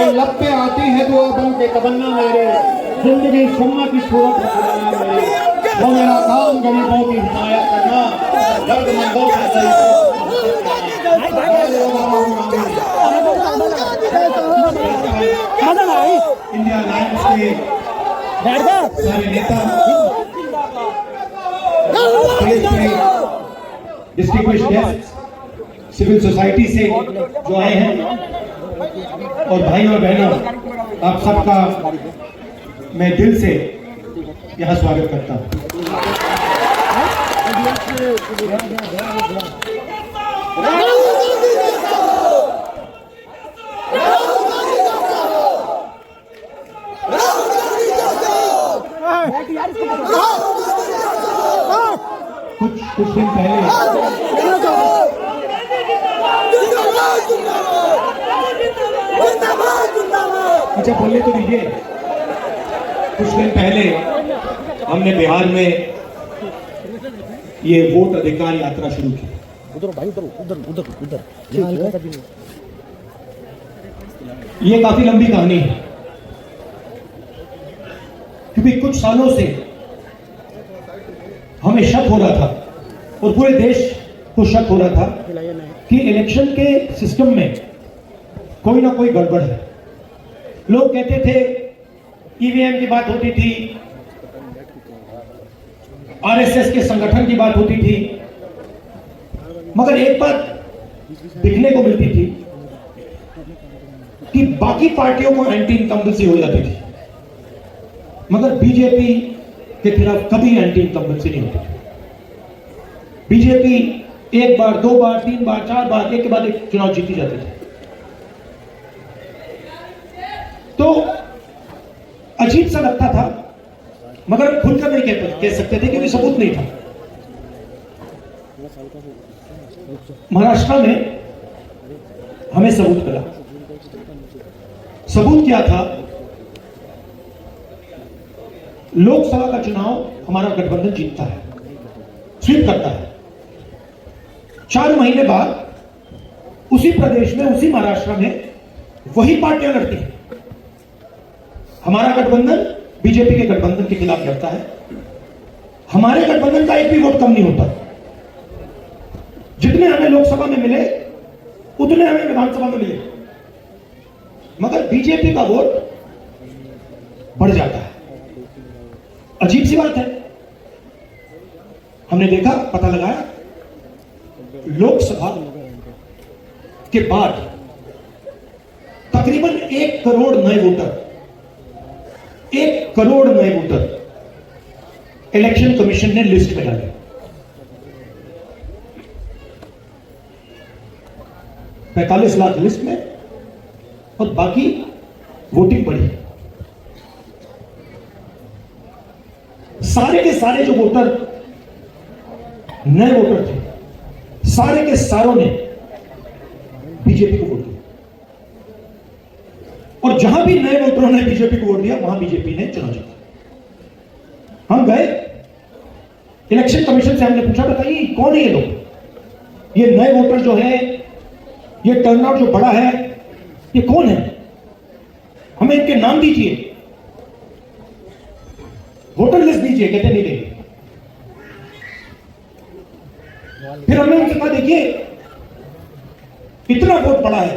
लब पे आती है दुआ बन के तमन्ना मेरे, जिंदगी सुम्मा की सूरत मेरे, वो मेरा काम गरीबों की हिमायत करना, दर्दमंदों का सही इंडिया लाइन्स के सारे नेता, डिस्टिंग्विश्ड गेस्ट, सिविल सोसाइटी से जो आए हैं, और भाई और बहनों, आप सबका मैं दिल से यहाँ स्वागत करता हूँ। कुछ दिन पहले अच्छा बोलने तो दीजिए। कुछ दिन पहले हमने बिहार में ये वोट अधिकार यात्रा शुरू की। उधर भाई, उधर ये काफी लंबी कहानी है, क्योंकि कुछ सालों से हमें शक हो रहा था और पूरे देश को शक हो रहा था कि इलेक्शन के सिस्टम में कोई ना कोई गड़बड़ है। लोग कहते थे ईवीएम की बात होती थी, आरएसएस के संगठन की बात होती थी, मगर एक बात दिखने को मिलती थी कि बाकी पार्टियों को एंटी इनकम्बेंसी हो जाती थी, मगर बीजेपी के खिलाफ कभी एंटी इनकम्बेंसी नहीं होती। बीजेपी एक बार, दो बार, तीन बार, चार बार, एक के बाद एक चुनाव जीती जाती थी। तो अजीब सा लगता था, मगर खुलकर नहीं कह सकते थे क्योंकि सबूत नहीं था। महाराष्ट्र में हमें सबूत मिला। सबूत क्या था? लोकसभा का चुनाव हमारा गठबंधन जीतता है, स्वीप करता है। 4 महीने बाद उसी प्रदेश में, उसी महाराष्ट्र में वही पार्टियां लड़ती हैं। हमारा गठबंधन बीजेपी के गठबंधन के खिलाफ लड़ता है। हमारे गठबंधन का एक भी वोट कम नहीं होता। जितने हमें लोकसभा में मिले उतने हमें विधानसभा में मिले, मगर बीजेपी का वोट बढ़ जाता है। अजीब सी बात है। हमने देखा, पता लगाया, लोकसभा के बाद तकरीबन 1 करोड़ नए वोटर, 1 करोड़ नए वोटर इलेक्शन कमीशन ने लिस्ट में डाले। 45 लाख लिस्ट में, और बाकी वोटिंग बढ़ी। सारे के सारे जो वोटर, नए वोटर थे, सारे के सारों ने बीजेपी को वोट दिया। और जहां भी नए वोटरों ने बीजेपी को वोट दिया, वहां बीजेपी ने चुनाव जीता। हम गए इलेक्शन कमीशन से, हमने पूछा, बताइए कौन है ये लोग? ये नए वोटर जो है, ये टर्नआउट जो बड़ा है, ये कौन है? हमें इनके नाम दीजिए, वोटर लिस्ट दीजिए। कहते नहीं देंगे। फिर हमने उनसे कहा, देखिए इतना वोट पड़ा है,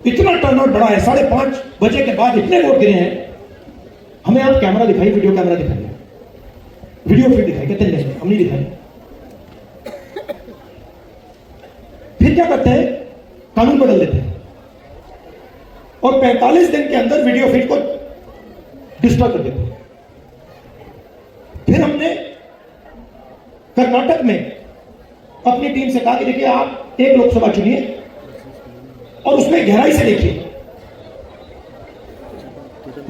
इतना टर्नआउट बढ़ा है, 5:30 बजे के बाद इतने वोट गिरे हैं, हमें आप कैमरा दिखाइए, वीडियो कैमरा दिखाइए, वीडियो फिर दिखाइए। कहते नहीं, हम नहीं दिखाएंगे। फिर क्या करते हैं? कानून बदल देते हैं और 45 दिन के अंदर वीडियो फीड को डिस्ट्रॉय कर देते हैं। फिर हमने कर्नाटक में अपनी टीम से कहा कि देखिए, आप एक लोकसभा चुनिए और उसमें गहराई से देखिए,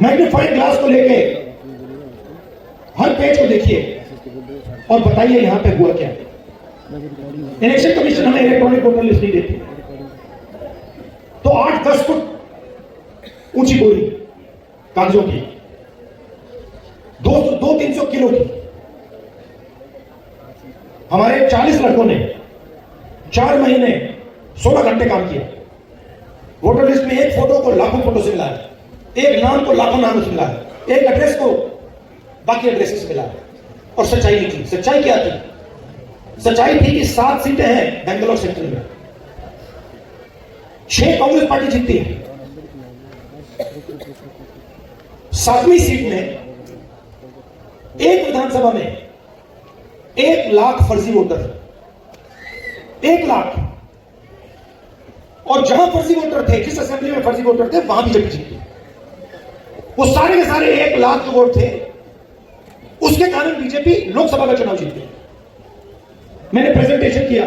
मैग्नीफाइंग ग्लास को लेके हर पेज को देखिए और बताइए यहां पे हुआ क्या। इलेक्शन कमीशन हमें इलेक्ट्रॉनिक वोटर लिस्ट नहीं देती, तो 8-10 फुट ऊंची बोरी कागजों की, 200-300 किलो की। हमारे 40 लड़कों ने 4 महीने 16 घंटे काम किया। वोटर लिस्ट में एक फोटो को लाखों फोटो से मिला है, एक नाम को लाखों नामों से मिला है, एक एड्रेस को बाकी एड्रेस से मिला है, और सच्चाई निकली। सच्चाई क्या थी? सच्चाई थी कि 7 सीटें हैं बेंगलोर सेंट्रल में, 6 कांग्रेस पार्टी जीतती है। 7वीं सीट में एक विधानसभा में 1 लाख फर्जी वोटर, 1 लाख, और जहां फर्जी वोटर थे, जिस असेंबली में फर्जी वोटर थे, वहां बीजेपी जीती। वो सारे के सारे 1 लाख जो वोट थे, उसके कारण बीजेपी लोकसभा का चुनाव जीती। मैंने प्रेजेंटेशन किया।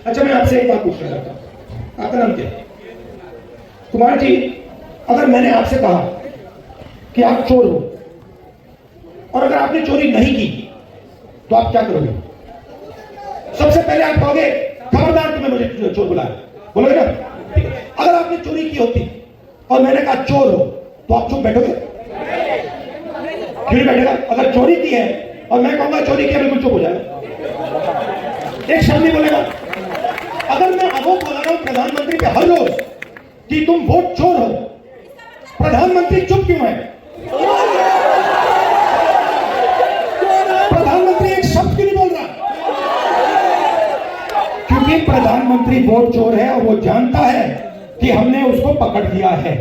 अच्छा, मैं आपसे एक बात पूछना चाहता हूं, आपका नाम क्या है? कुमार जी, अगर मैंने आपसे कहा कि आप चोर हो, और अगर आपने चोरी नहीं की, तो आप क्या करोगे? सबसे पहले आप कहोगे खबरदार तुम्हें मुझे चोर बुलाया, बोलोगे ना? अगर आपने चोरी की होती और मैंने कहा चोर हो, तो आप चुप बैठोगे? क्यों नहीं बैठेगा? अगर चोरी की है और मैं कहूंगा चोरी किया, बिल्कुल चुप हो जाएगा, एक शब्द नहीं बोलेगा। अगर मैं आरोप लगा रहा हूं प्रधानमंत्री पे हर रोज कि तुम वोट चोर हो, प्रधानमंत्री चुप क्यों है? प्रधानमंत्री एक शब्द क्यों नहीं बोल रहा? क्योंकि प्रधानमंत्री वोट चोर है और वो जानता है कि हमने उसको पकड़ लिया है।